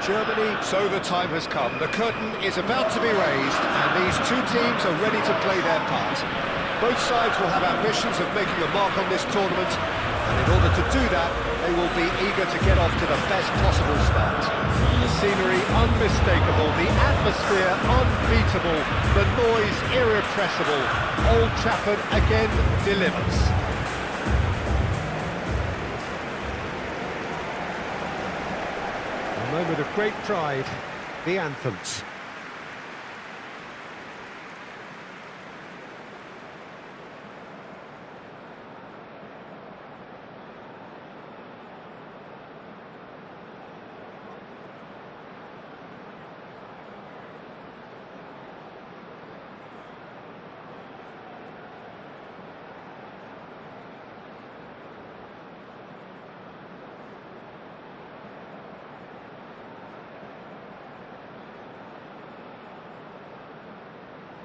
Germany, so the time has come. The curtain is about to be raised, and these two teams are ready to play their part. Both sides will have ambitions of making a mark on this tournament, and in order to do that, they will be eager to get off to the best possible start. The scenery unmistakable, the atmosphere unbeatable, the noise irrepressible. Old Trafford again delivers. A moment of great pride, the anthems.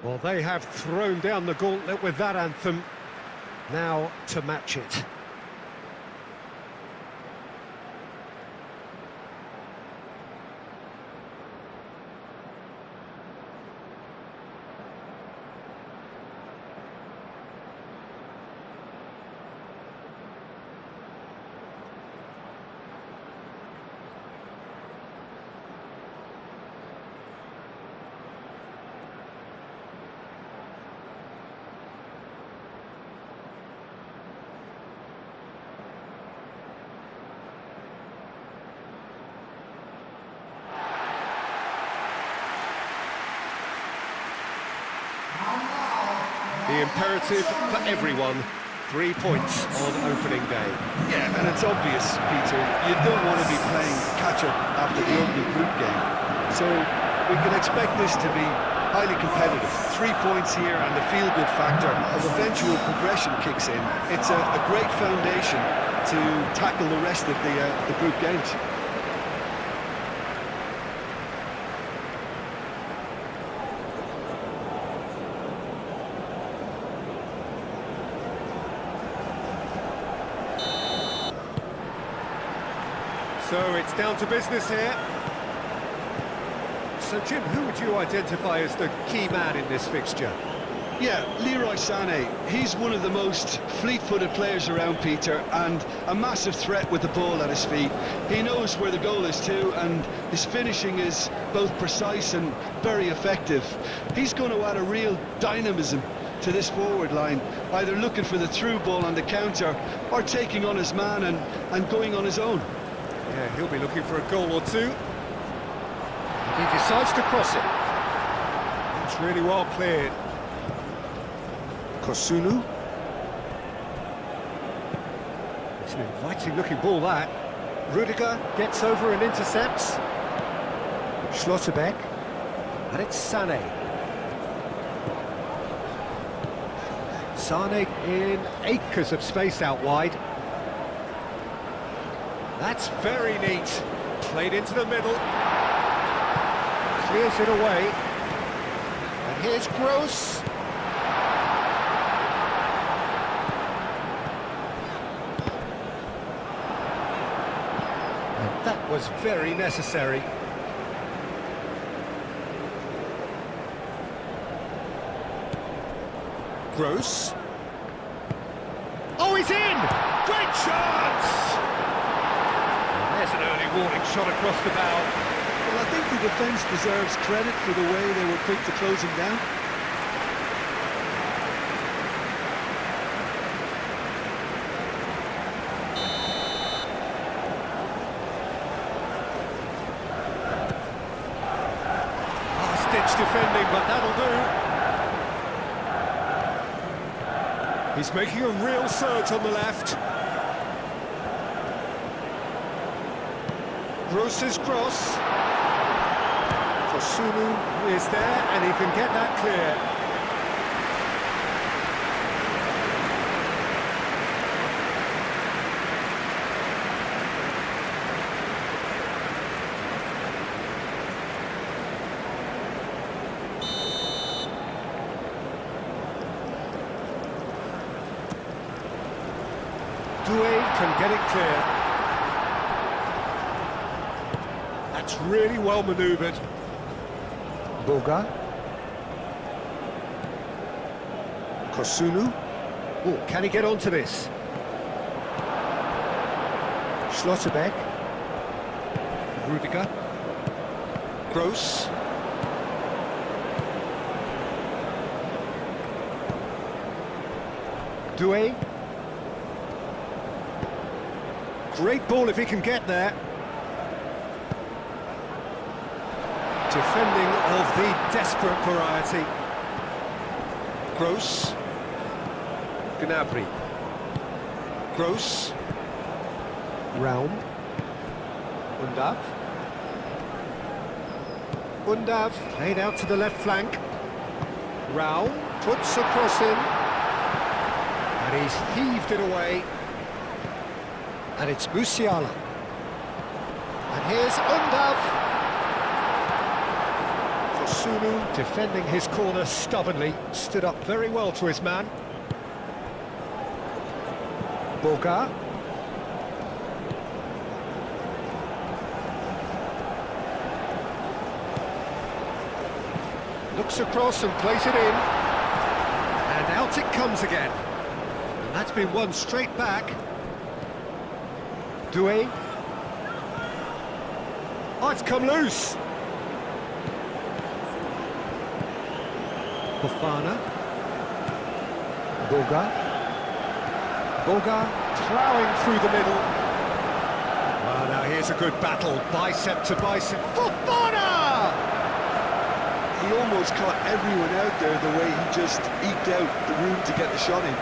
Well, they have thrown down the gauntlet with that anthem. Now to match it. The imperative for everyone, 3 points on opening day. Yeah, and it's obvious, Peter, you don't want to be playing catch-up after the opening group game. So we can expect this to be highly competitive. 3 points here and the feel-good factor of eventual progression kicks in. It's a great foundation to tackle the rest of the group games. So it's down to business here. So Jim, who would you identify as the key man in this fixture? Yeah, Leroy Sané. He's one of the most fleet-footed players around, Peter, and a massive threat with the ball at his feet. He knows where the goal is too, and his finishing is both precise and very effective. He's going to add a real dynamism to this forward line, either looking for the through ball on the counter or taking on his man and going on his own. Yeah, he'll be looking for a goal or two. He decides to cross it. It's really well cleared. Kosunu. It's an inviting-looking ball, that. Rudiger gets over and intercepts. Schlotterbeck. And it's Sané. Sané in acres of space out wide. That's very neat. Played into the middle. Clears it away. And here's Gross. And that was very necessary. Gross. Oh, he's in! Great chance! There's an early warning shot across the bow. Well, I think the defence deserves credit for the way they were quick to close him down. Last-ditch defending, but that'll do. He's making a real surge on the left. Gross's cross. Kosunu is there, and he can get that clear. Doué can get it clear. That's really well manoeuvred. Boga. Kosunu. Oh, can he get onto this? Schlotterbeck. Rudiger. Gross. Doué. Great ball if he can get there. Defending of the desperate variety. Gross. Gnabry. Gross. Raum. Undav. Undav played out to the left flank. Raul puts a cross in. And he's heaved it away. And it's Musiala. And here's Undav. Kosunu defending his corner stubbornly. Stood up very well to his man. Boga. Looks across and plays it in. And out it comes again. And that's been won straight back. Doué. Oh, it's come loose. Fofana. Boga. Boga ploughing through the middle. Well, now here's a good battle, bicep to bicep. Fofana! He almost caught everyone out there the way he just eked out the room to get the shot in.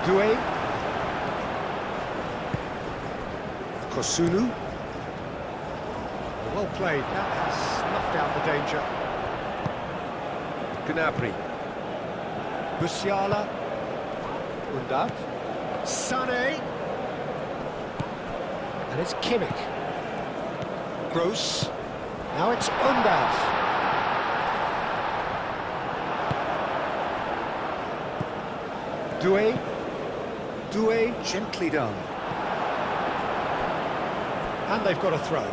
Doué. Kosunu. Well played, that has snuffed out the danger. Gnabry. Musiala. Undav. Sané. And it's Kimmich. Gross. Now it's Undav. Doué. Doué, gently done. And they've got a throw.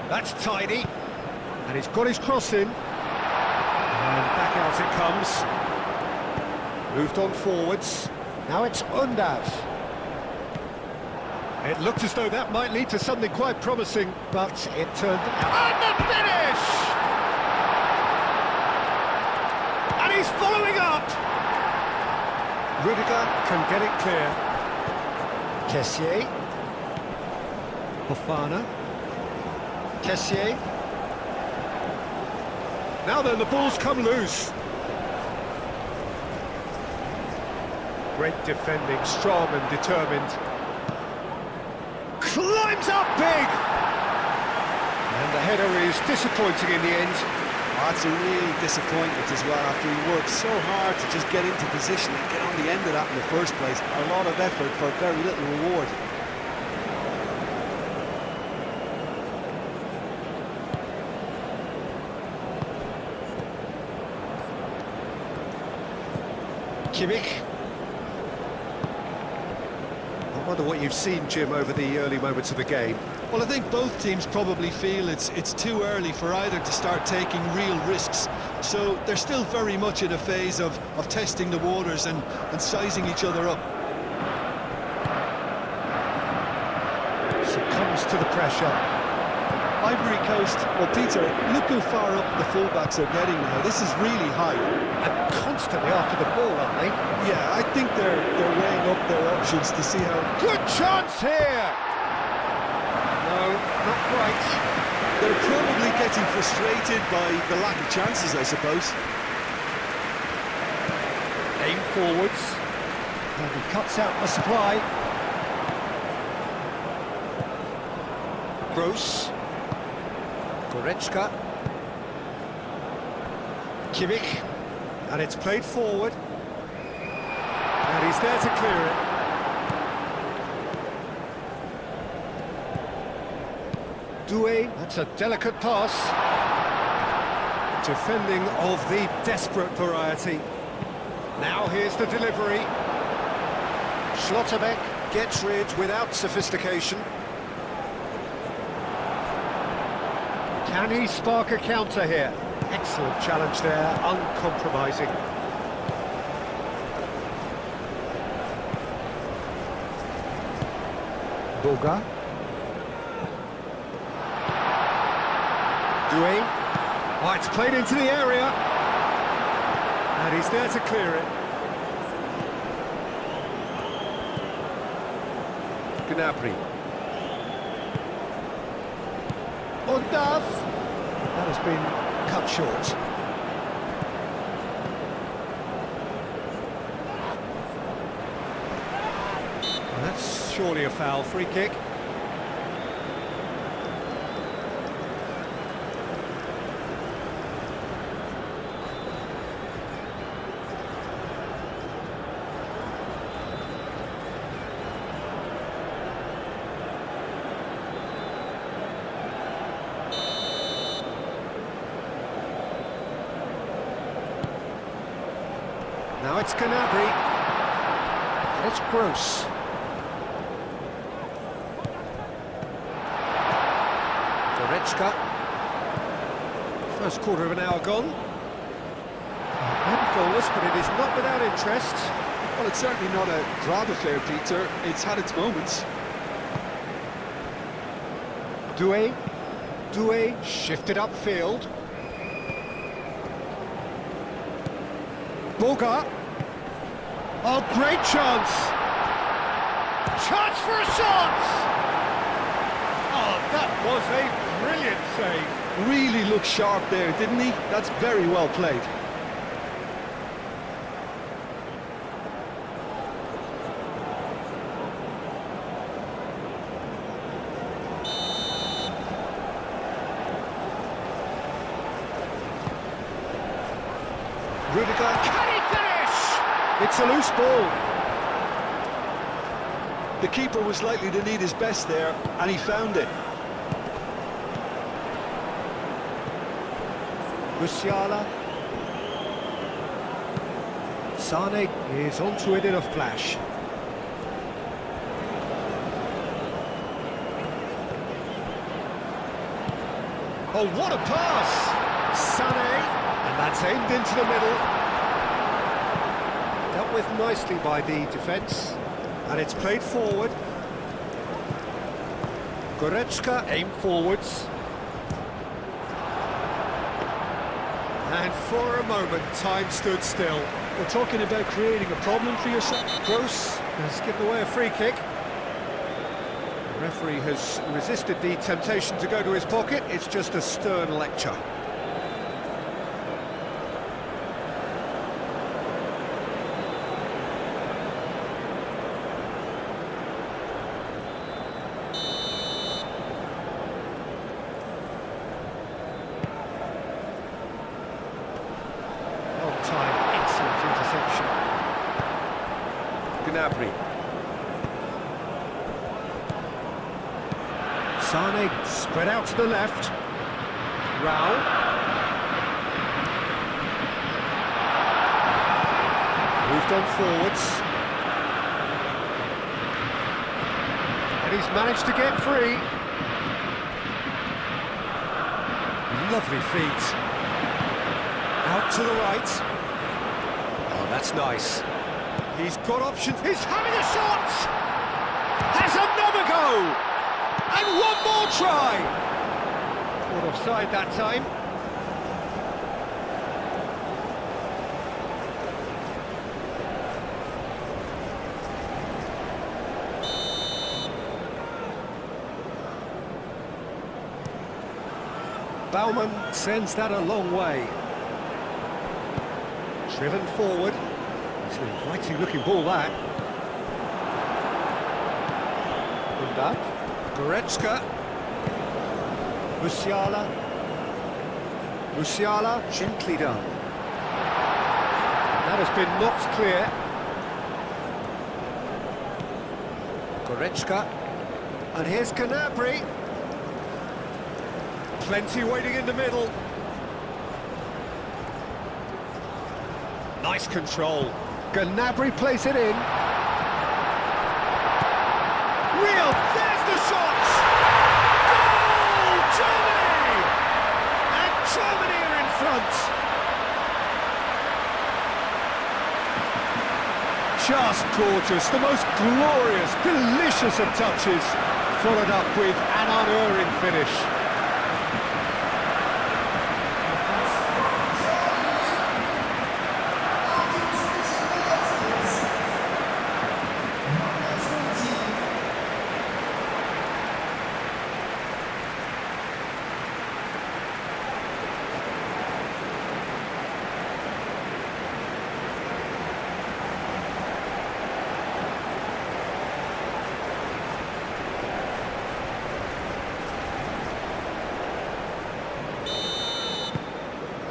That's tidy. And he's got his cross in. And back out it comes. Moved on forwards. Now it's Undav. It looked as though that might lead to something quite promising, but it turned out. And the finish! And he's following up! Rudiger can get it clear. Kessié. Fofana. Kessié. Now then, the ball's come loose. Great defending, strong and determined. Climbs up big! And the header is disappointing in the end. That's a real disappointment as well, after he worked so hard to just get into position and get on the end of that in the first place. A lot of effort for very little reward. Kimmich. I wonder what you've seen, Jim, over the early moments of the game. Well, I think both teams probably feel it's too early for either to start taking real risks. So they're still very much in a phase of testing the waters and sizing each other up. Succumbs to the pressure. Ivory Coast, well, Peter, look how far up the fullbacks are getting now. This is really high. And constantly after the ball, aren't they? Yeah, I think they're weighing up their options to see how... Good chance here! No, not quite. They're probably getting frustrated by the lack of chances, I suppose. Aim forwards. And he cuts out the supply. Gross. Goretzka. Kimmich. And it's played forward. And he's there to clear it. Doué, that's a delicate pass. Defending of the desperate variety. Now here's the delivery. Schlotterbeck gets rid without sophistication. Can he spark a counter here? Excellent challenge there, uncompromising. Boga. Doué. Oh, it's played into the area. And he's there to clear it. Gnabry. Undav. That has been Cut short. And that's surely a foul. Free kick. Now it's Gnabry. And it's Gross. Goretzka. First quarter of an hour gone. Maybe goalless, but it is not without interest. Well, it's certainly not a drab affair, Peter. It's had its moments. Doué. Doué shifted upfield. Boga. Oh, great chance! Chance for a shot! Oh, that was a brilliant save. Really looked sharp there, didn't he? That's very well played. Rudiger, can he finish? It's a loose ball. The keeper was likely to need his best there, and he found it. Musiala. Sane is onto it in a flash. Oh, what a pass! Sane. And that's aimed into the middle. Dealt with nicely by the defence. And it's played forward. Goretzka aimed forwards. And for a moment, time stood still. We're talking about creating a problem for yourself. Gross has given away a free kick. The referee has resisted the temptation to go to his pocket. It's just a stern lecture. Time, excellent interception. Gnabry. Sane spread out to the left. Rao. Moved on forwards. And he's managed to get free. Lovely feet. Out to the right. Oh, that's nice. He's got options. He's having a shot! Has another go! And one more try! Caught offside that time. Baumann sends that a long way. Driven forward. It's an inviting looking ball, that. Undav. Goretzka. Musiala. Musiala, gently done. That has been knocked clear. Goretzka. And here's Gnabry. Plenty waiting in the middle. Nice control. Gnabry plays it in. Real, there's the shot! Goal! Germany! And Germany are in front. Just gorgeous, the most glorious, delicious of touches, followed up with an unerring finish.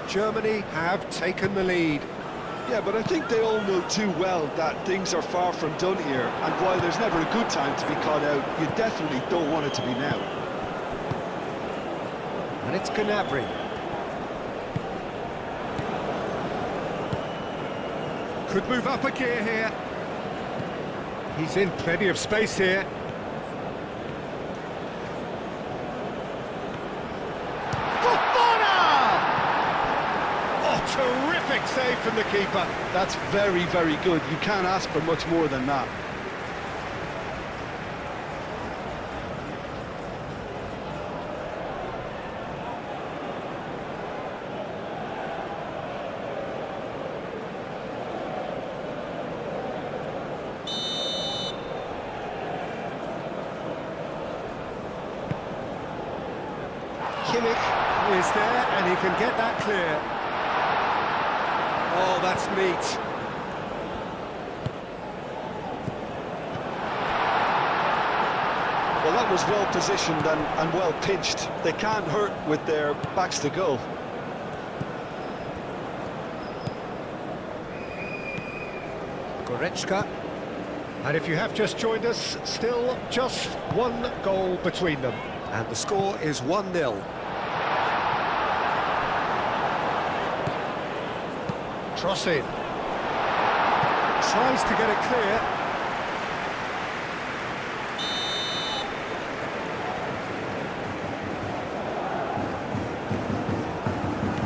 Germany have taken the lead. Yeah, but I think they all know too well that things are far from done here, and while there's never a good time to be caught out, you definitely don't want it to be now. And it's Gnabry. Could move up a gear here. He's in plenty of space here. Terrific save from the keeper. That's very, very good. You can't ask for much more than that. Kimmich is there and he can get that clear. Oh, that's neat. Well, that was well positioned and well pitched. They can't hurt with their backs to goal. Goretzka. And if you have just joined us, still just one goal between them. And the score is 1-0. Trossin tries to get it clear.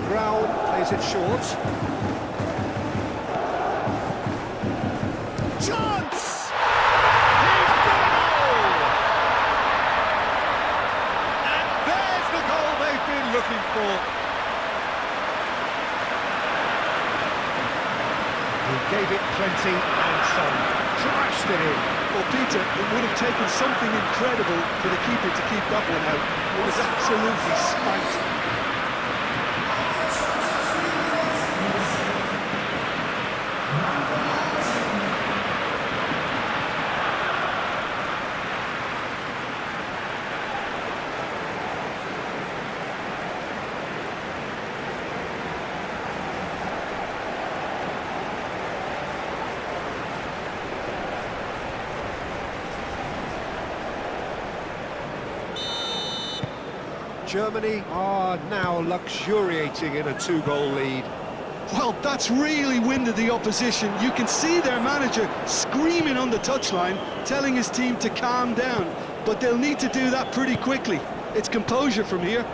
Brown plays it short. Chance! He's got a goal! And there's the goal they've been looking for. He gave it plenty and some. Trashed it in. Well, Peter, it would have taken something incredible for the keeper to keep that one out. It was absolutely spanked. Germany are now luxuriating in a two-goal lead. Well, that's really winded the opposition. You can see their manager screaming on the touchline, telling his team to calm down. But they'll need to do that pretty quickly. It's composure from here.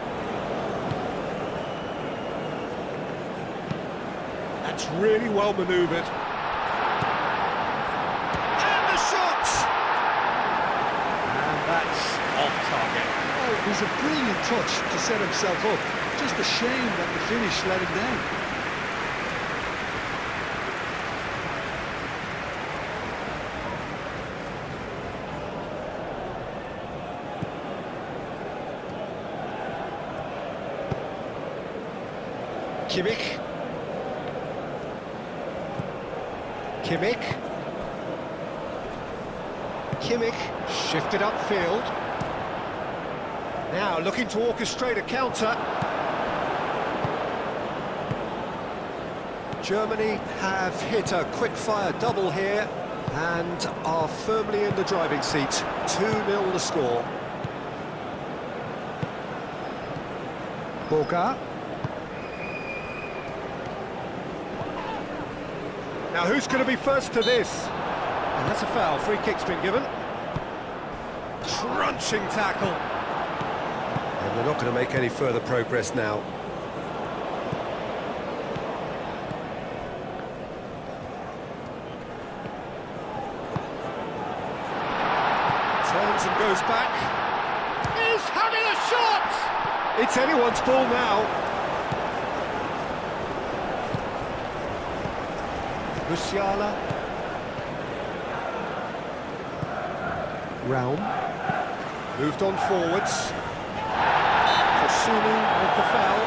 That's really well manoeuvred. And the shot! And that's off target. Oh, it was a brilliant touch to set himself up. Just a shame that the finish let him down. Kimmich. Kimmich shifted upfield. Now looking to orchestrate a counter. Germany have hit a quick-fire double here and are firmly in the driving seat. 2-0 the score. Boga. Now who's going to be first to this? And that's a foul. Free kick's been given. Crunching tackle. And they're not going to make any further progress now. Turns and goes back. He's having a shot! It's anyone's ball now. Musiala. Raum. Moved on forwards. Kosunu with the foul.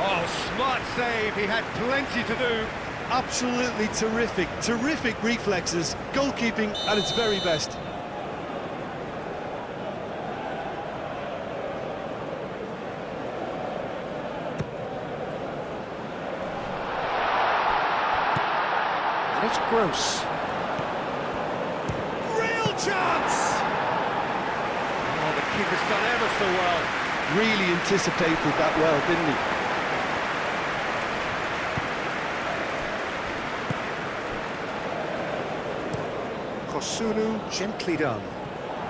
Oh, smart save, he had plenty to do. Absolutely terrific, terrific reflexes, goalkeeping at its very best. And it's Gross. Real chance! Oh, the keeper's done ever so well. Really anticipated that well, didn't he? Kosunu, gently done.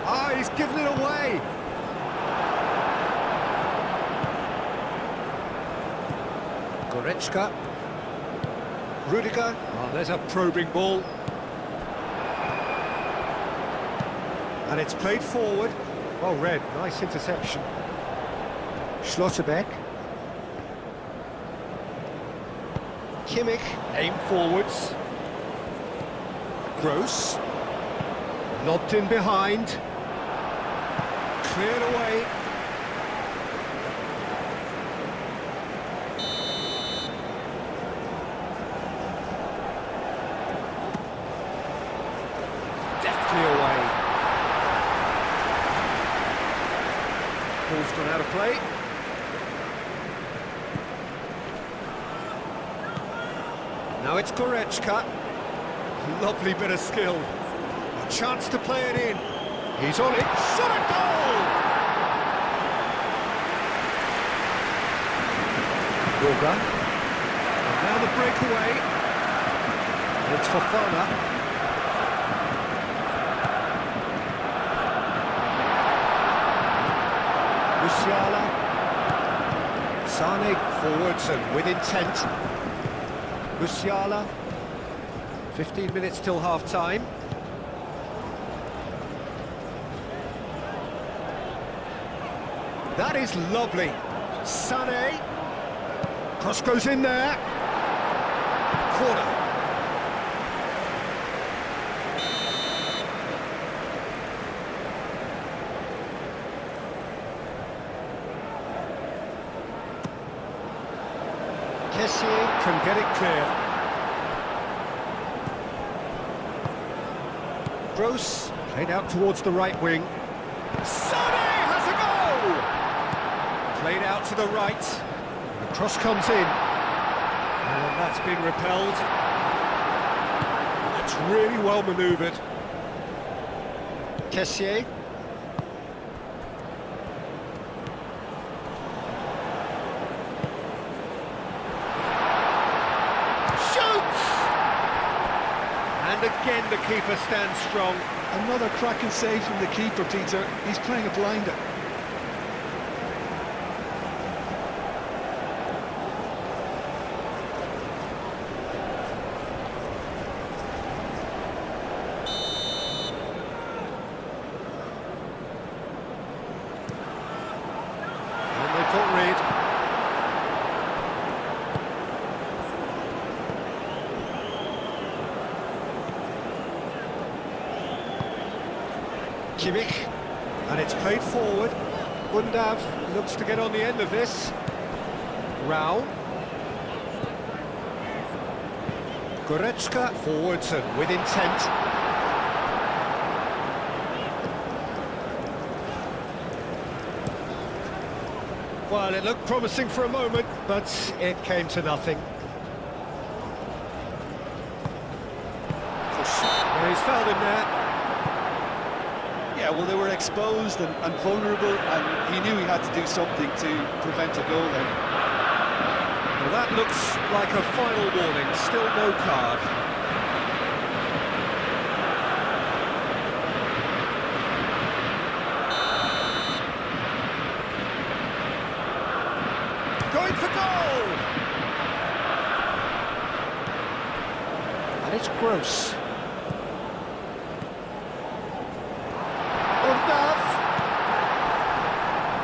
Ah, he's given it away! Goretzka. Rudiger. Oh, there's a probing ball. And it's played forward. Well read, nice interception. Schlotterbeck. Kimmich, aim forwards. Gross. Lobbed in behind. Cleared away. Deftly away. Ball's gone out of play. Now it's Goretzka. Lovely bit of skill. A chance to play it in. He's on it. Shot a goal! Borga. And now the breakaway. And it's Fofana. Musiala. Sane forwards and with intent. Musiala. 15 minutes till half-time. That is lovely. Sané. Cross goes in there. Corner. Kessié can get it clear. Gross, played out towards the right wing. Sané has a goal! Played out to the right. The cross comes in. And that's been repelled. That's really well manoeuvred. Kessié. And again the keeper stands strong. Another cracking save from the keeper, Peter. He's playing a blinder. And they've got rid. Kimmich, and it's played forward. Bundav looks to get on the end of this. Raum. Goretzka forwards and with intent. Well, it looked promising for a moment, but it came to nothing. Well, he's fouled him there. Yeah, well, they were exposed and vulnerable, and he knew he had to do something to prevent a goal then. Well, that looks like a final warning. Still no card. Going for goal! And it's Gross.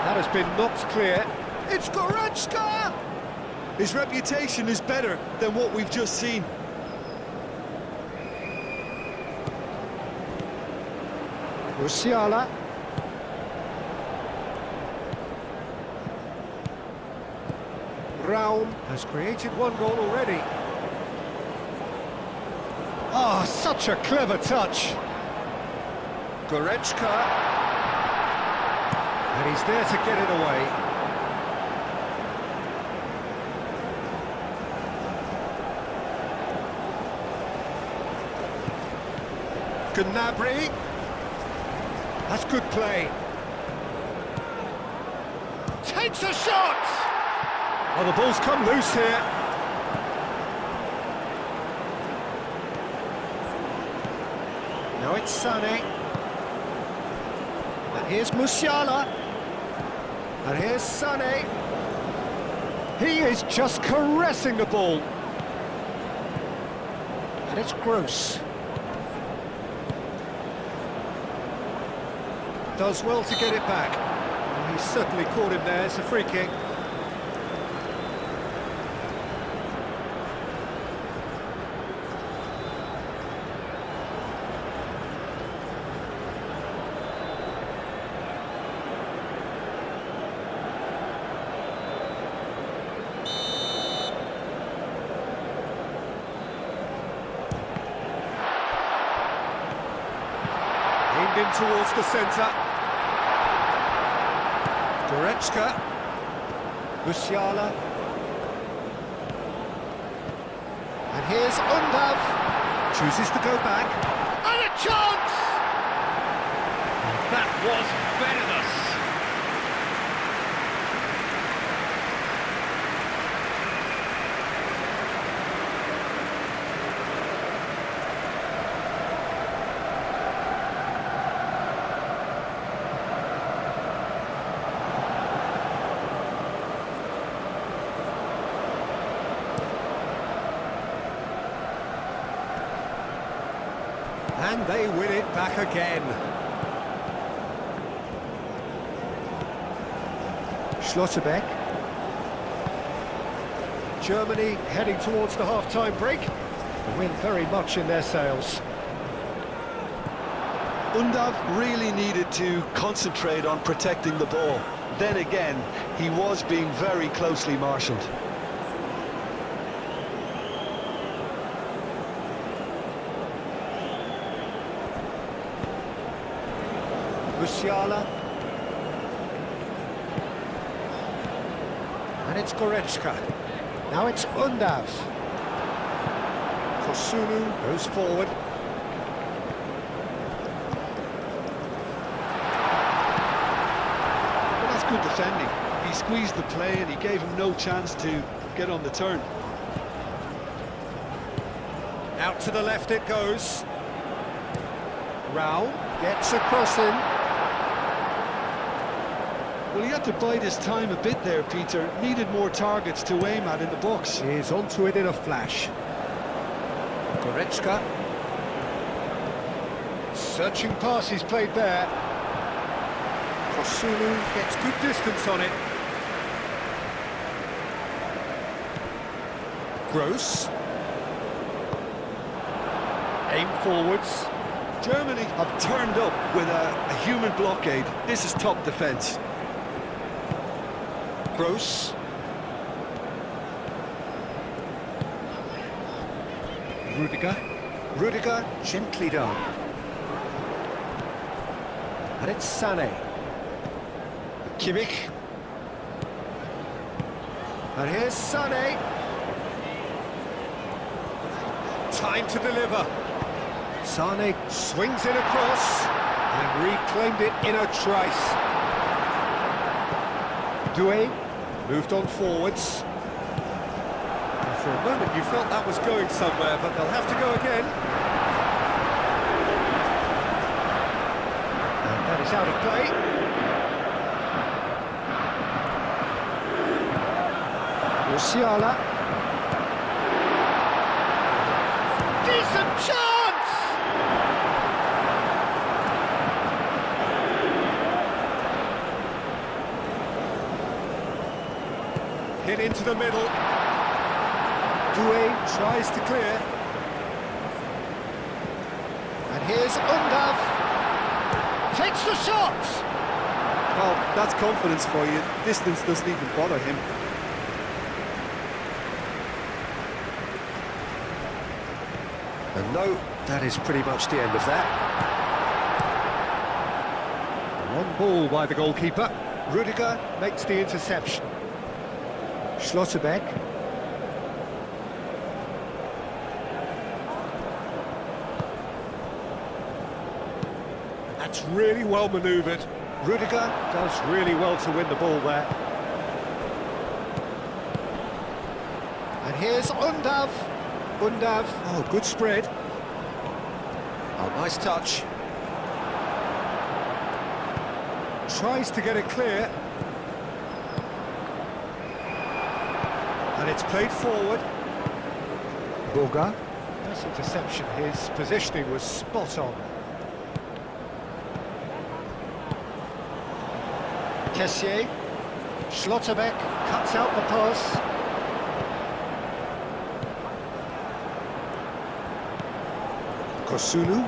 That has been knocked clear. It's Goretzka! His reputation is better than what we've just seen. Musiala. Raum has created one goal already. Oh, such a clever touch. Goretzka. And he's there to get it away. Gnabry. That's good play. Takes a shot! Oh, the ball's come loose here. Now it's Sané. And here's Musiala. And here's Sané. He is just caressing the ball. And it's Gross. Does well to get it back. And he's certainly caught him there. It's a free kick. Aimed in towards the centre. Goretzka. Musiala. And here's Undav. Chooses to go back. And a chance! That was venomous. And they win it back again. Schlotterbeck. Germany heading towards the half-time break. The wind very much in their sails. Undav really needed to concentrate on protecting the ball. Then again, he was being very closely marshalled. Musiala. And it's Goretzka. Now it's Undav. Kosunu goes forward. Well, that's good defending. He squeezed the play and he gave him no chance to get on the turn. Out to the left it goes. Raul gets across him. Well, he had to bide his time a bit there, Peter. Needed more targets to aim at in the box. He's onto it in a flash. Goretzka. Searching pass he's played there. Kosunu gets good distance on it. Gross. Aim forwards. Germany have turned up with a human blockade. This is top defence. Gross. Rudiger gently done. And it's Sané. Kimmich. And here's Sané. Time to deliver. Sané swings it across and reclaimed it in a trice. Doué moved on forwards. And for a moment you felt that was going somewhere, but they'll have to go again. And that is out of play. Musiala. Decent chance! Hit into the middle. Doué tries to clear. And here's Undav. Takes the shot! Well, that's confidence for you. Distance doesn't even bother him. And no, that is pretty much the end of that. Long ball by the goalkeeper. Rudiger makes the interception. Schlotterbeck. That's really well manoeuvred. Rudiger does really well to win the ball there. And here's Undav. Undav, oh, good spread. Oh, nice touch. Tries to get it clear. And it's played forward. Boga. Nice interception, his positioning was spot on. Kessié. Schlotterbeck cuts out the pass. Kosunu.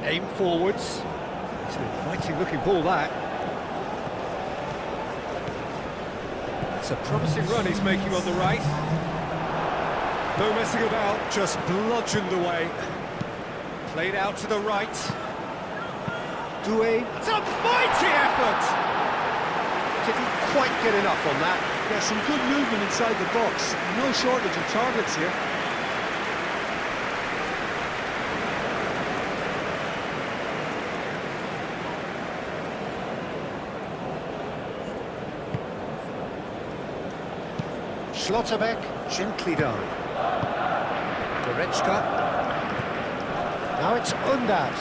Aim forwards. It's an inviting looking ball, that. It's a promising run he's making on the right. No messing about, just bludgeoned away. Played out to the right. Doué. It's a mighty effort! Didn't quite get enough on that. Yeah, some good movement inside the box. No shortage of targets here. Schlotterbeck, gently done. Goretzka. Now it's Undav.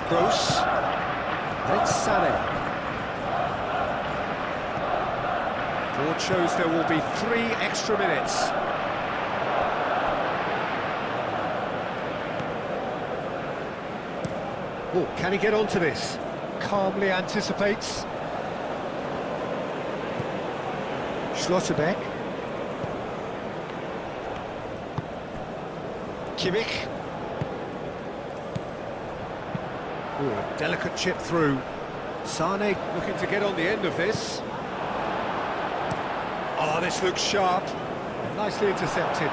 Gross. And it's Sané. Board shows there will be 3 extra minutes. Oh, can he get onto this? Calmly anticipates. Schlotterbeck. Kimmich. Ooh, a delicate chip through. Sané looking to get on the end of this. Oh, this looks sharp. Nicely intercepted.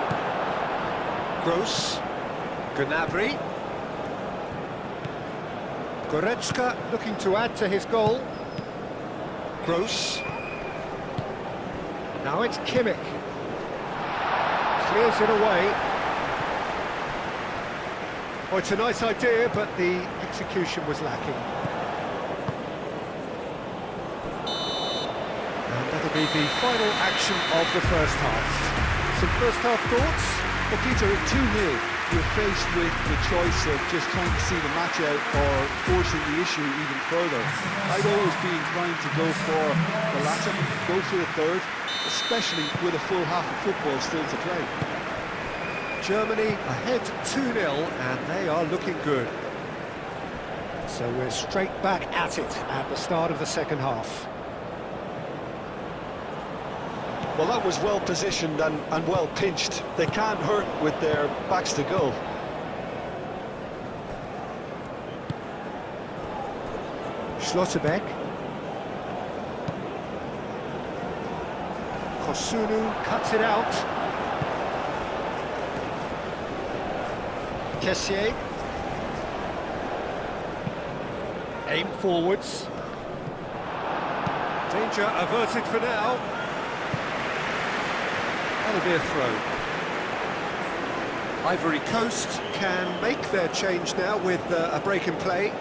Gross. Gnabry. Goretzka looking to add to his goal. Gross. Now it's Kimmich. Clears it away. Oh, it's a nice idea, but the execution was lacking. And that'll be the final action of the first half. Some first half thoughts? Well, Peter, at 2-0, you're faced with the choice of just trying to see the match out or forcing the issue even further. I'd always be inclined to go for the latter, go for the third, especially with a full half of football still to play. Germany ahead 2-0, and they are looking good. So we're straight back at it at the start of the second half. Well, that was well positioned and well pinched. They can't hurt with their backs to goal. Schlotterbeck. Kosunu cuts it out. Kessié. Aim forwards. Danger averted for now. That'll be a throw. Ivory Coast can make their change now with a break in play.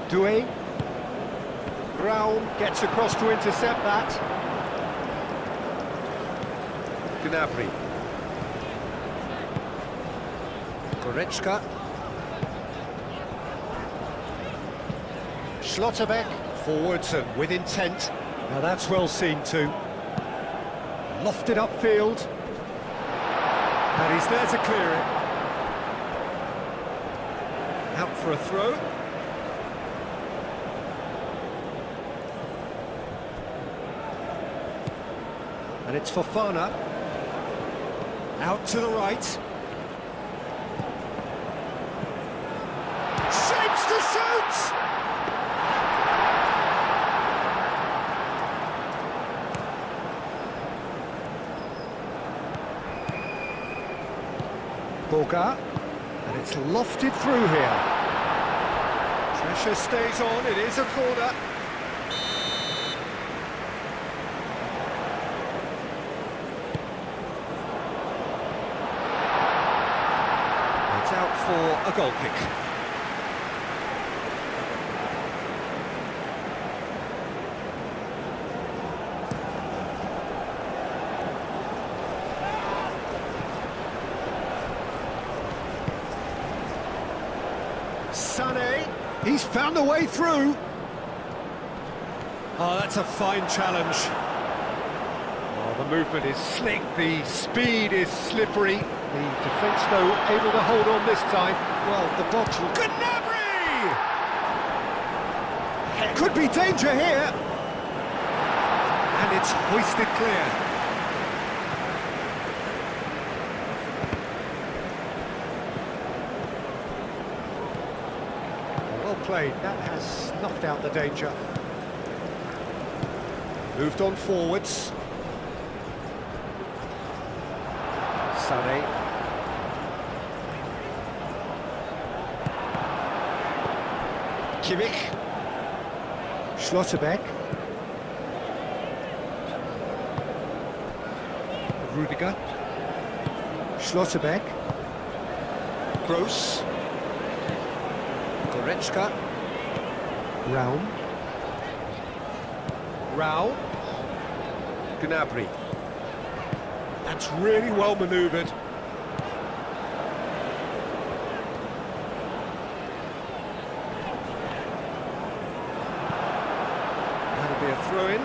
Doué. Brown gets across to intercept that. Gnabry. Goretzka. Schlotterbeck, forwards and with intent. Now that's well seen too. Lofted upfield. And he's there to clear it. Out for a throw. And it's Fofana. Out to the right. Shapes to shoot! Boga, and it's lofted through here. Pressure stays on, it is a corner. It's out for a goal kick. Sané, he's found a way through. Oh, that's a fine challenge. Oh, the movement is slick, the speed is slippery. The defence, though, able to hold on this time. Well, the box will... Gnabry! Could be danger here. And it's hoisted clear. Played. That has snuffed out the danger. Moved on forwards. Sané. Kimmich. Schlotterbeck. Rudiger. Schlotterbeck. Gross. Goretzka. Raum. Rao. Gnabry. That's really well manoeuvred. That'll be a throw-in.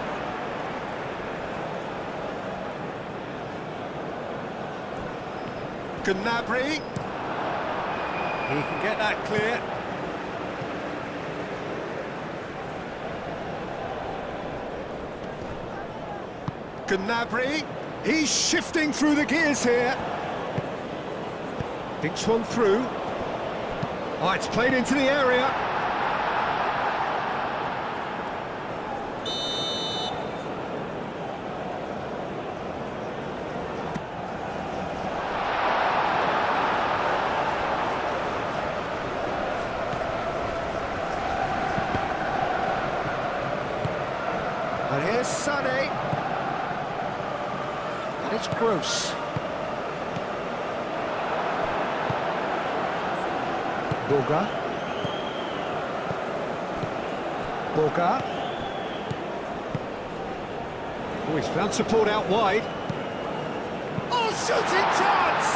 Gnabry. He can get that clear. Gnabry, he's shifting through the gears here. Dinks one through. Oh, it's played into the area. And here's Sané. It's Gross. Boga. Boga. Oh, he's found support out wide. Oh, shooting chance!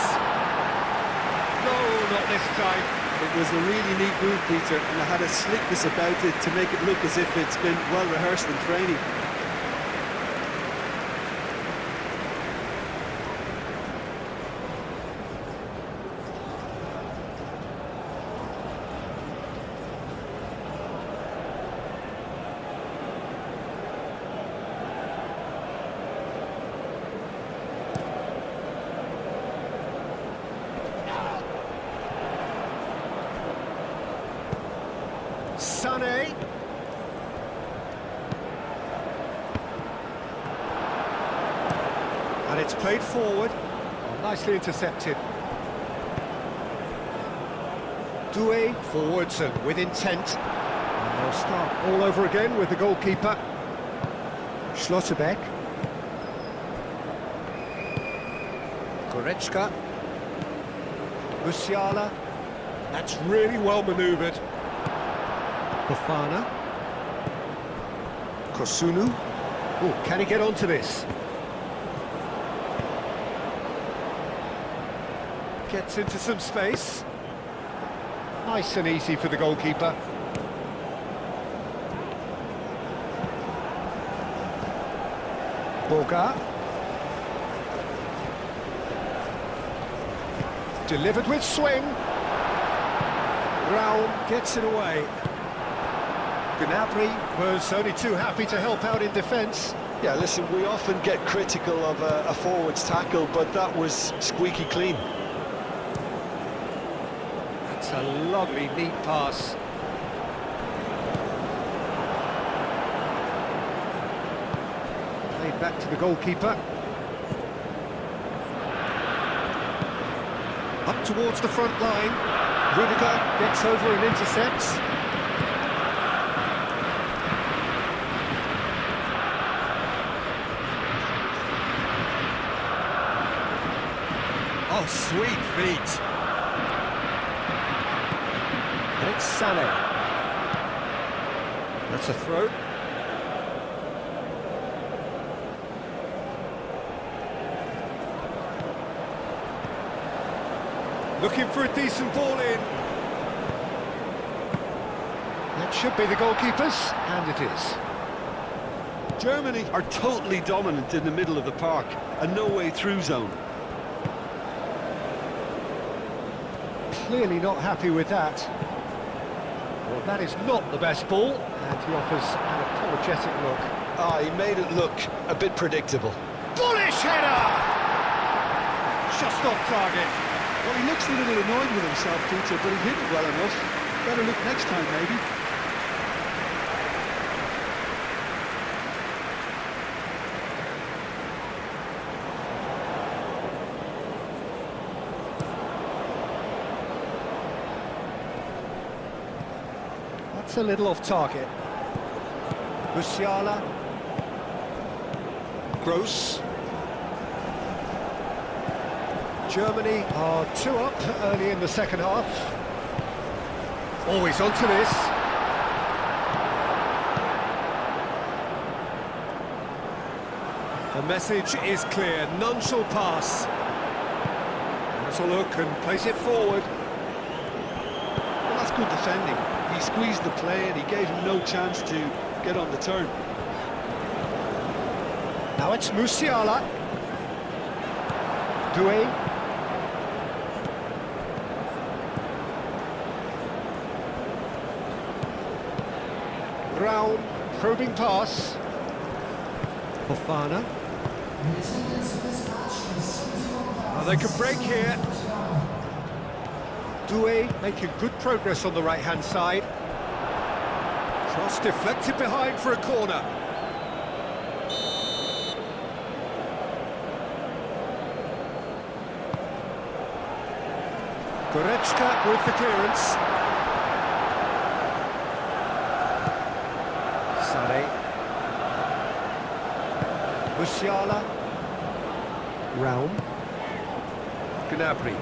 No, not this time. It was a really neat move, Peter, and it had a slickness about it to make it look as if it's been well rehearsed in training. Sané. It's played forward. Oh, nicely intercepted. Doué forwards and with intent. And they'll start all over again with the goalkeeper. Schlotterbeck. Goretzka. Musiala. That's really well manoeuvred. Fofana. Kosunu. Oh, can he get onto this? Gets into some space. Nice and easy for the goalkeeper. Boga. Delivered with swing. Raul gets it away. Gnabry was only too happy to help out in defence. Yeah, listen, we often get critical of a forward's tackle, but that was squeaky clean. That's a lovely, neat pass. Played back to the goalkeeper. Up towards the front line. Rudiger gets over and intercepts. Oh, sweet feet. And it's Sané. That's a throw. Looking for a decent ball in. That should be the goalkeeper's, and it is. Germany are totally dominant in the middle of the park, a no-way-through zone. Clearly not happy with that. Well, that is not the best ball, and he offers an apologetic look. Ah, he made it look a bit predictable. Bullish header! Just off target. Well, he looks a little annoyed with himself, Peter, but he hit it well enough. Better look next time, maybe. That's a little off target. Musiala. Gross. Germany are 2 up early in the second half. Always onto this. The message is clear, none shall pass. Has a look and plays it forward. Well, that's good defending. He squeezed the play and he gave him no chance to get on the turn. Now it's Musiala. Doué. Raul, probing pass. Fofana. Oh, they can break here. Doué making good progress on the right-hand side. Cross deflected behind for a corner. Goretzka with the clearance. Sané. Musiala. Raum. Gnabry.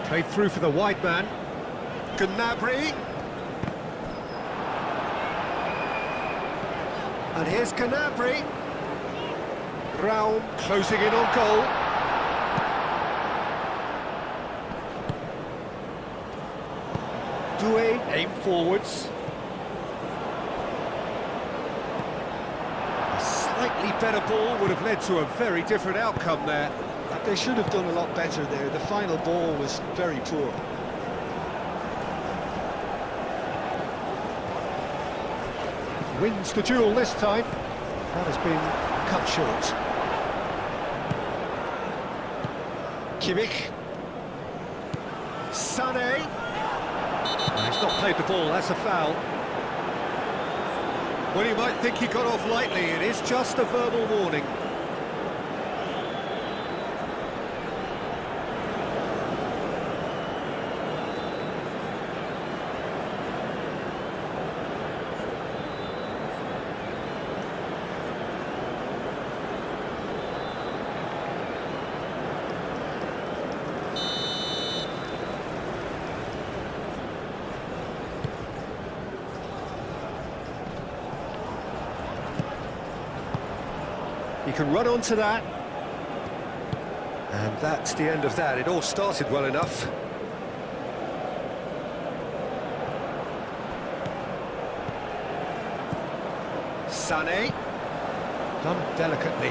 Played through for the wide man. Gnabry. And here's Gnabry. Raum closing in on goal. Doué aim forwards. A slightly better ball would have led to a very different outcome there. They should have done a lot better there. The final ball was very poor. Wins the duel this time. That has been cut short. Kimmich. Sané. He's not played the ball, that's a foul. Well, you might think he got off lightly. It is just a verbal warning. He can run onto that. And that's the end of that. It all started well enough. Sané. Done delicately.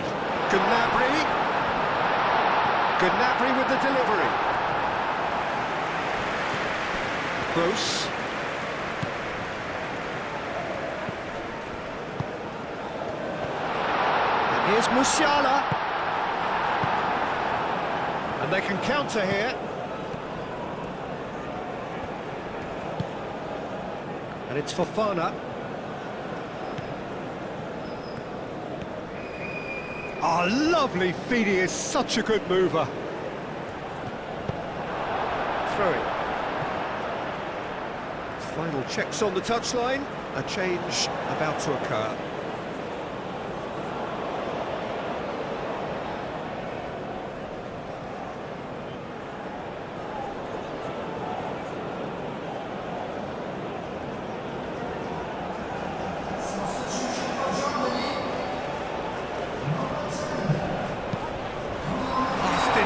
Gnabry. Gnabry with the delivery. Gross. Here's Musiala. And they can counter here. And it's Fofana. Oh, lovely feed. He is such a good mover. Throw it. Final checks on the touchline. A change about to occur.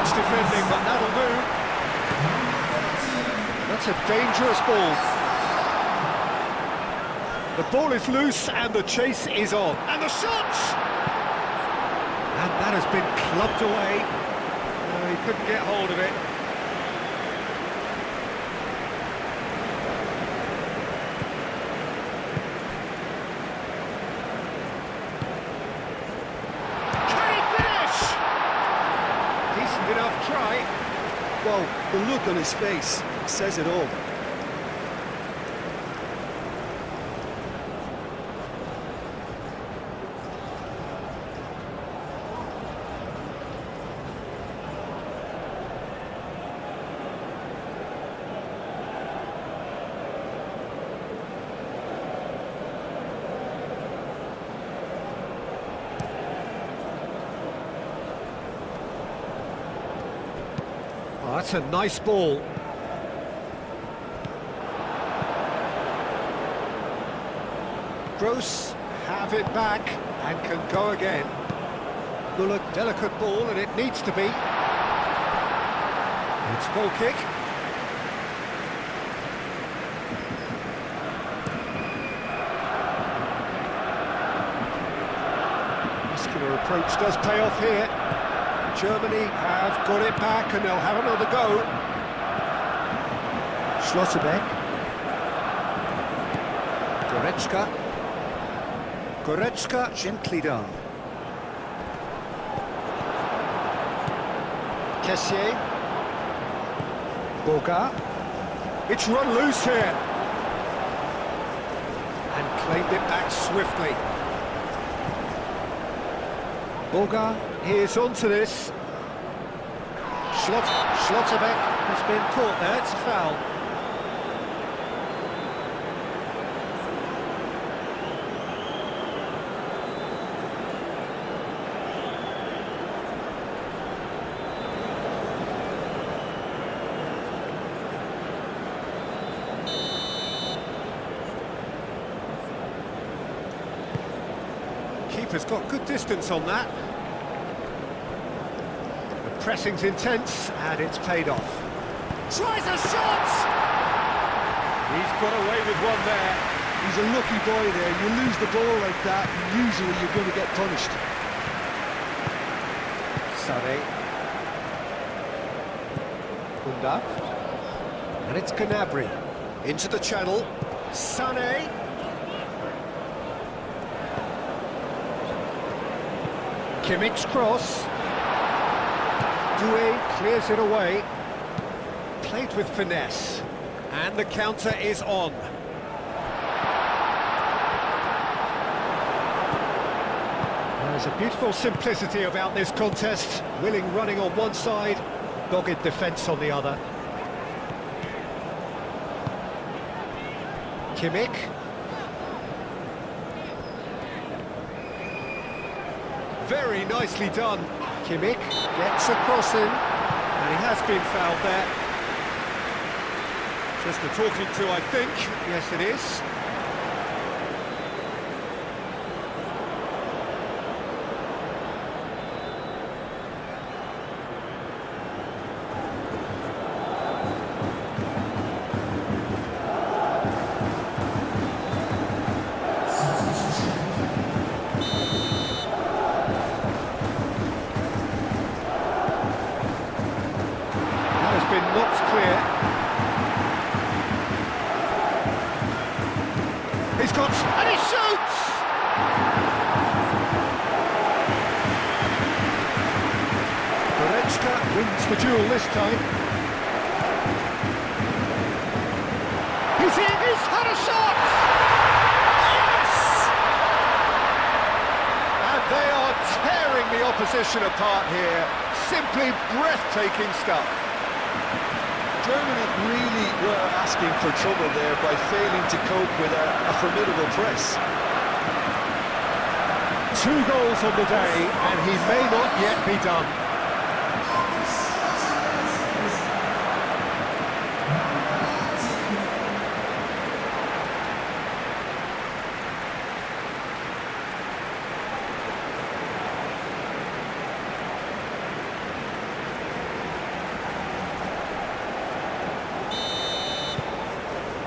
Defending, but that'll do. That's a dangerous ball. The ball is loose and the chase is on. And the shot! And that has been clubbed away. Oh, he couldn't get hold of it. Enough try. Well, the look on his face says it all. Oh, that's a nice ball. Gross have it back and can go again. Muller, delicate ball, and it needs to be. It's goal kick. Muscular approach does pay off here. Germany have got it back and they'll have another go. Schlotterbeck. Goretzka. Goretzka, gently done. Kessier. Boga. It's run loose here. And claimed it back swiftly. Boga. Here's onto this. Schlotterbeck has been caught there, it's a foul. Keeper's got good distance on that. Pressing's intense, and it's paid off. Tries a shot! He's got away with one there. He's a lucky boy there. You lose the ball like that, and usually you're going to get punished. Sané. Unda. And it's Gnabry. Into the channel. Sané. Kimmich's cross. Doué clears it away. Played with finesse. And the counter is on. There's a beautiful simplicity about this contest. Willing running on one side, dogged defence on the other. Kimmich. Very nicely done. Kimmich gets a cross in, and he has been fouled there. Just a talking to, I think. Yes, it is. Been knocked clear. He's got... and he shoots! Goretzka wins the duel this time. He's had a shot! Yes! And they are tearing the opposition apart here. Simply breathtaking stuff. Germany really were asking for trouble there by failing to cope with a formidable press. 2 goals on the day, and he may not yet be done.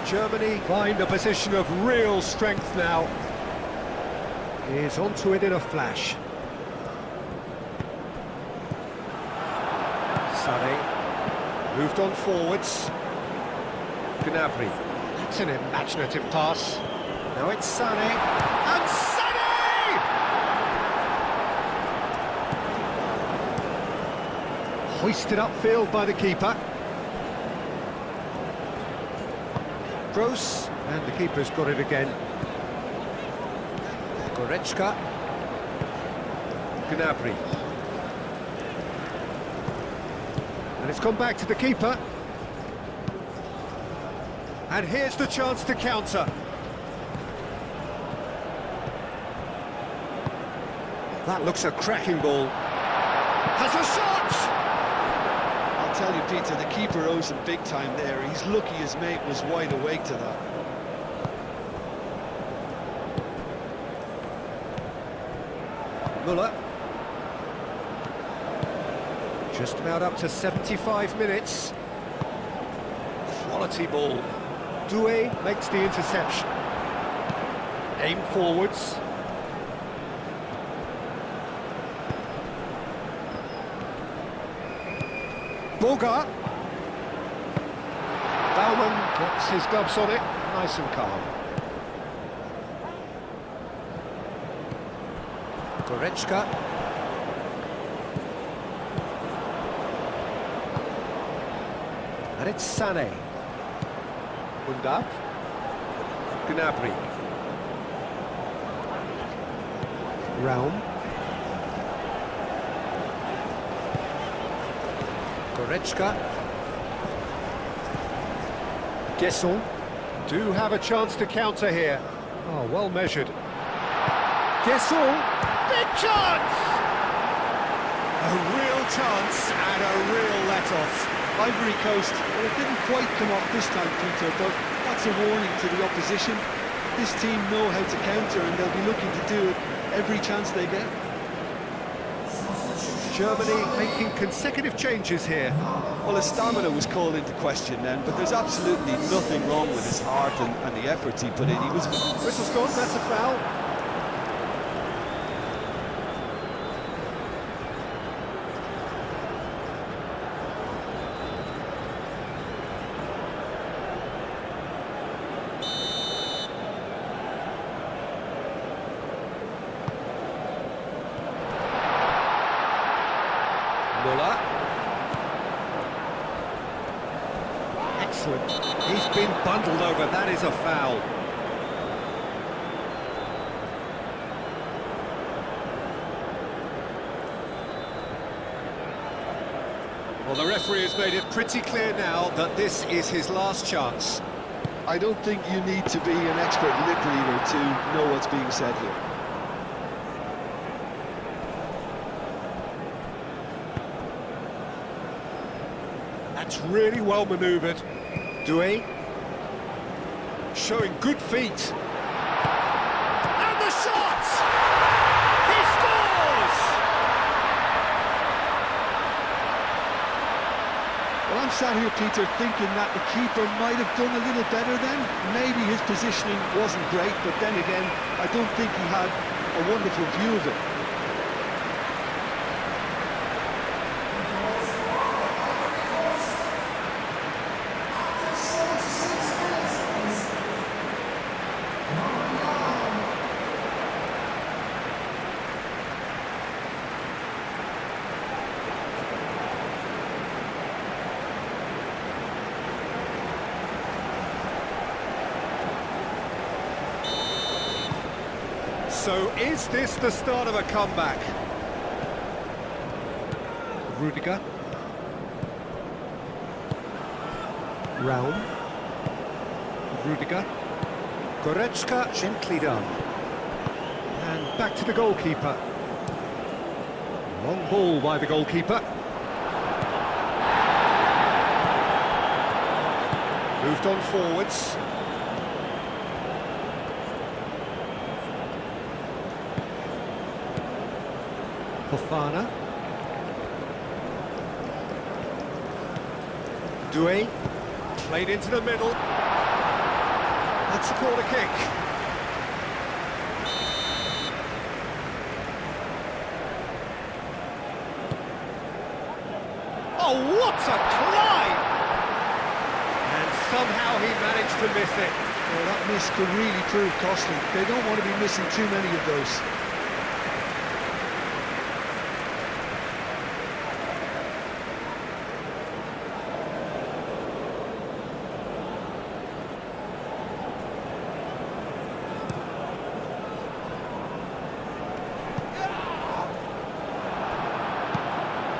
Germany find a position of real strength now. He's onto it in a flash. Sané moved on forwards. Gnabry. That's an imaginative pass. Now it's Sané. And Sané! Hoisted upfield by the keeper. Gross, and the keeper's got it again. Goretzka. Gnabry. And it's gone back to the keeper. And here's the chance to counter. That looks a cracking ball. Has a shot! I'll tell you, Peter, the keeper owes him big time there. He's lucky his mate was wide awake to that. Müller. Just about up to 75 minutes. Quality ball. Doué makes the interception. Aim forwards. Bogart. Baumann gets his gloves on it, nice and calm. Goretzka. And it's Sané. Undaf. Gnabry. Raum. Goretzka. Gesson do have a chance to counter here. Oh, well measured. Gesson, big chance! A real chance and a real let-off. Ivory Coast, well, it didn't quite come off this time, Peter, but that's a warning to the opposition. This team know how to counter, and they'll be looking to do it every chance they get. Germany making consecutive changes here. Well, his stamina was called into question then, but there's absolutely nothing wrong with his heart and the efforts he put in. He was... Whistle's gone, that's a foul. Müller. Excellent. He's been bundled over. That is a foul. Well, the referee has made it pretty clear now that this is his last chance. I don't think you need to be an expert lip reader to know what's being said here. That's really well manoeuvred. Doué. Showing good feet. And the shot! He scores! Well, I'm sat here, Peter, thinking that the keeper might have done a little better then. Maybe his positioning wasn't great, but then again, I don't think he had a wonderful view of it. So is this the start of a comeback? Rudiger. Raum. Rudiger. Goretzka gently done. And back to the goalkeeper. Long ball by the goalkeeper. Moved on forwards. Fofana. Doué. Played into the middle. That's a corner kick. Oh, what a climb! And somehow he managed to miss it. Well, that miss could really prove costly. They don't want to be missing too many of those.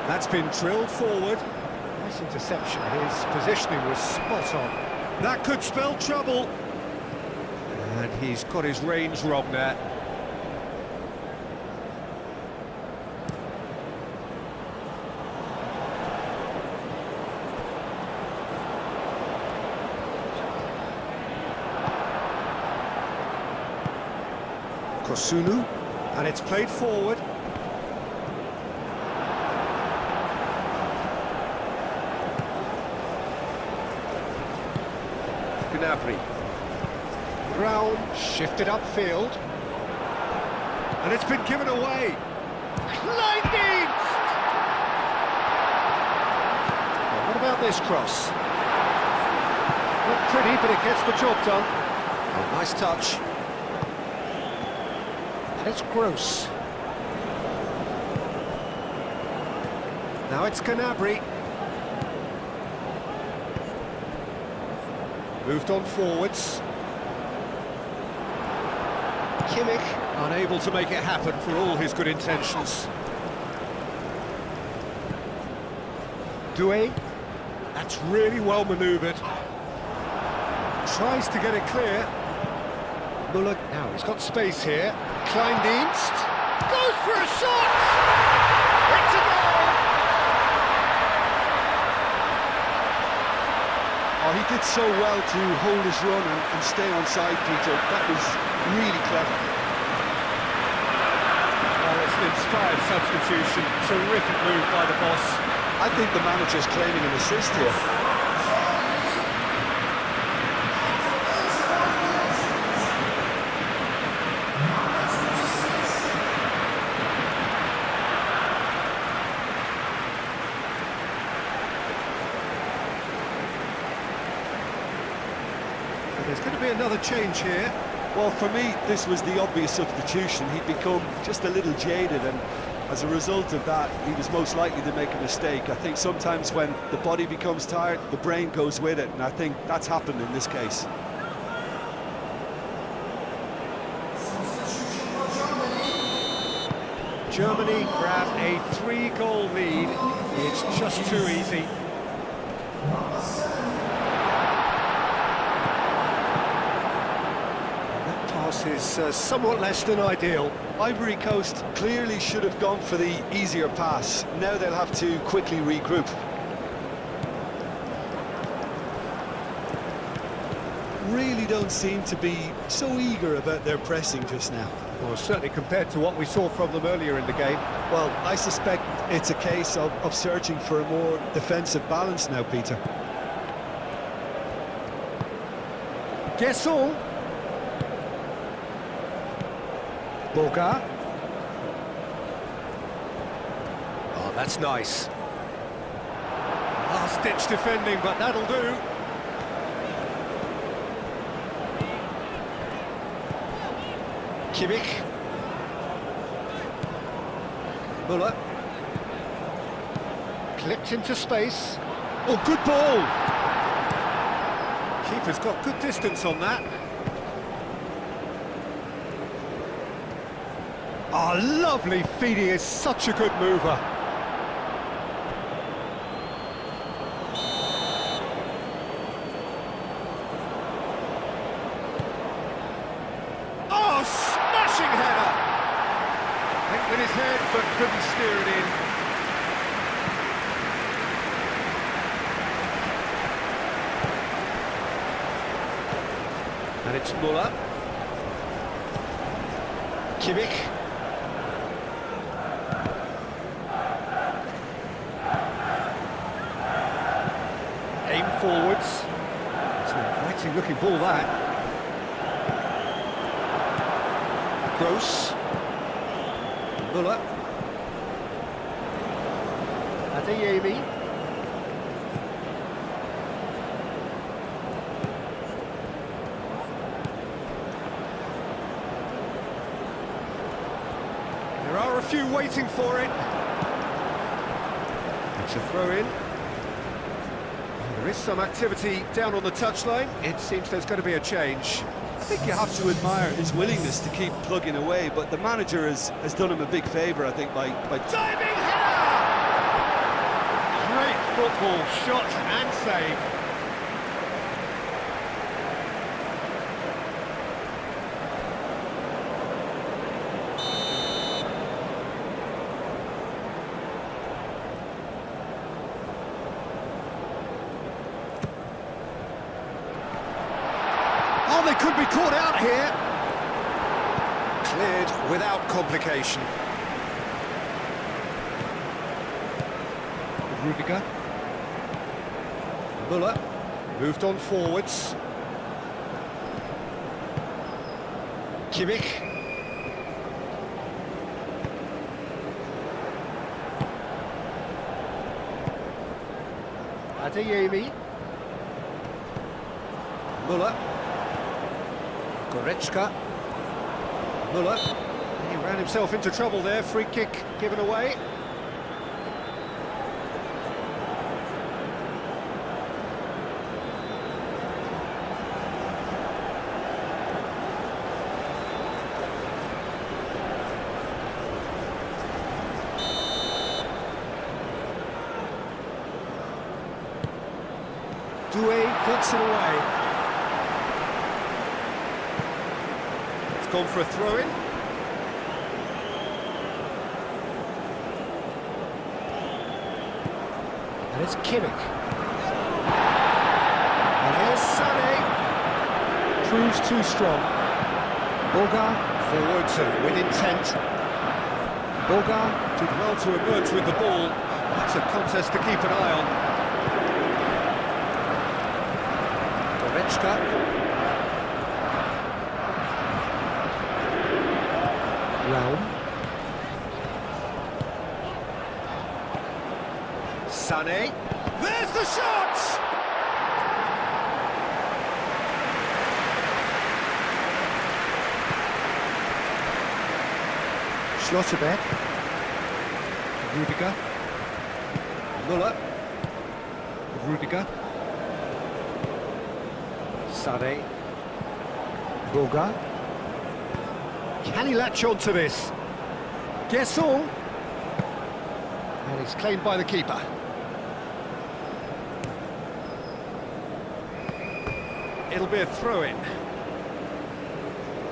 That's been drilled forward. Nice interception. His positioning was spot on. That could spell trouble. And he's got his range wrong there. Kosunu. And it's played forward. Gnabry. Raum shifted upfield. And it's been given away. Kleindienst! Well, what about this cross? Not pretty, but it gets the job done. Oh, nice touch. And it's Gross. Now it's Gnabry. Moved on forwards. Kimmich unable to make it happen for all his good intentions. Doué. That's really well manoeuvred. Tries to get it clear. Muller, now he's got space here. Kleindienst. Goes for a shot! It's a goal! Oh, he did so well to hold his run and stay on side, Peter. That was really clever. Well, it's an inspired substitution. Terrific move by the boss. I think the manager's claiming an assist here. There's going to be another change here. Well, for me, this was the obvious substitution. He'd become just a little jaded, and as a result of that, he was most likely to make a mistake. I think sometimes when the body becomes tired, the brain goes with it, and I think that's happened in this case. Germany grab a 3-goal lead in It's just too easy. That pass is somewhat less than ideal. Ivory Coast clearly should have gone for the easier pass. Now they'll have to quickly regroup. Really don't seem to be so eager about their pressing just now. Well, certainly compared to what we saw from them earlier in the game. Well, I suspect it's a case of searching for a more defensive balance now, Peter. Guessons. Boga. Oh, that's nice. Last-ditch defending, but that'll do. Kimmich. Muller. Clipped into space. Oh, good ball! Keeper's got good distance on that. Oh, lovely feed, he is such a good mover. Oh, smashing header! Went with his head, but couldn't steer it in. And it's Muller. Kimmich. Aim forwards. It's an inviting looking ball, that. Gross. Muller. Adeyemi. There are a few waiting for it. It's a throw-in. There is some activity down on the touchline. It seems there's going to be a change. I think you have to admire his willingness to keep plugging away, but the manager has done him a big favour, I think, by... Diving header! Great football, shot and save. Oh, they could be caught out here. Cleared without complication. Rudiger. Muller. Moved on forwards. Kimmich. Adeyemi. Muller. Goretzka. Muller. He ran himself into trouble there. Free kick given away. Doué puts it away. It's gone for a throw-in. And it's Kimmich. And here's Sané. Proves too strong. Boga forwards and with intent. Boga did well to emerge with the ball. That's a contest to keep an eye on. Goretzka. Raum. Sané. There's the shot! Schlotterbeck. Rudiger. Muller. Rudiger. Sané. Boga. Can he latch on to this? Guessons. And it's claimed by the keeper. It'll be a throw-in.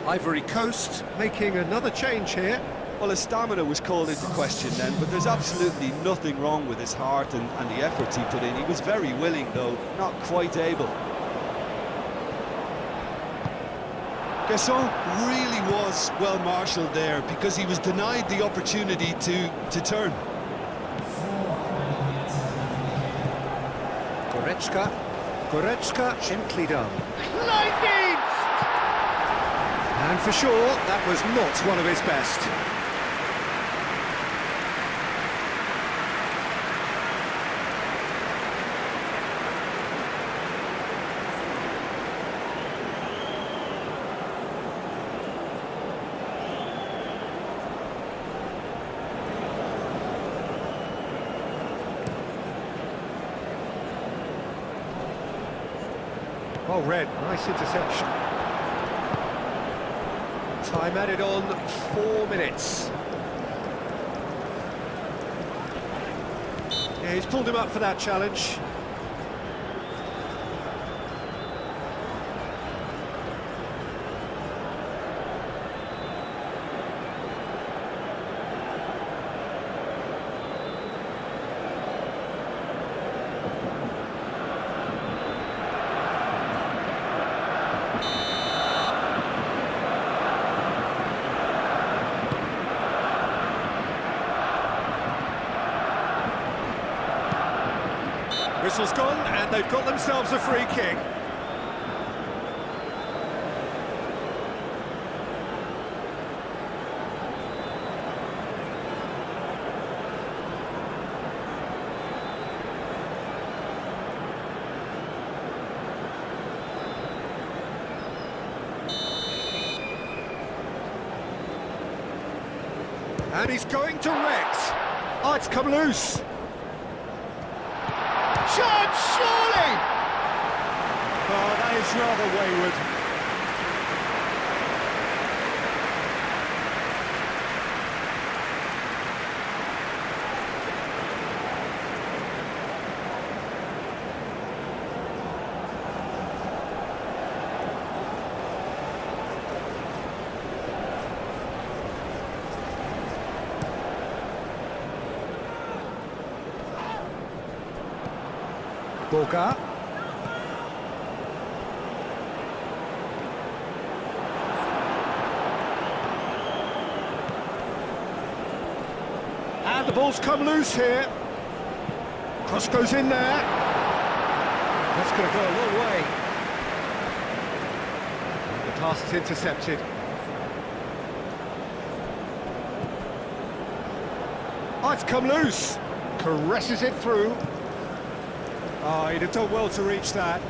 Ivory Coast making another change here. Well, his stamina was called into question then, but there's absolutely nothing wrong with his heart and the efforts he put in. He was very willing, though, not quite able. Gesson really was well marshalled there because he was denied the opportunity to turn. Goretzka, gently done. Lightning! And for sure, that was not one of his best. Well read, nice interception. Time added on 4 minutes. Yeah, he's pulled him up for that challenge. Whistle's gone, and they've got themselves a free kick. And he's going to Rex. Oh, it's come loose. Chance, surely! Oh, that is rather wayward. Boga. And the ball's come loose here. Cross goes in there. That's going to go a long way. The pass is intercepted. Oh, it's come loose. Caresses it through. Oh, he'd have done well to reach that.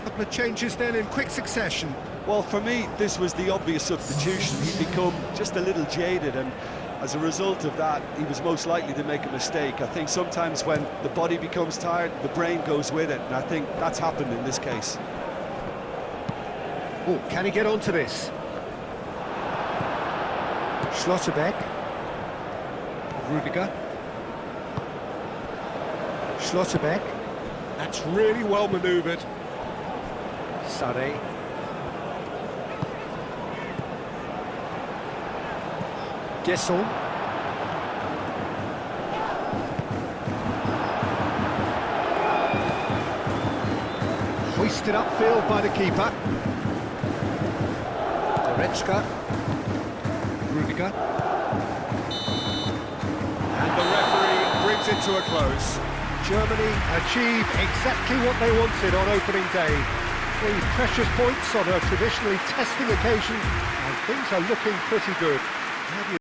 A couple of changes then in quick succession. Well, for me, this was the obvious substitution. He'd become just a little jaded, and as a result of that, he was most likely to make a mistake. I think sometimes when the body becomes tired, the brain goes with it, and I think that's happened in this case. Oh, can he get onto this? Schlotterbeck. Rudiger. Schlotterbeck. That's really well manoeuvred. Sade. Gesson. Hoisted upfield by the keeper. Goretzka. Rudiger. And the referee brings it to a close. Germany achieve exactly what they wanted on opening day. 3 precious points on a traditionally testing occasion, and things are looking pretty good.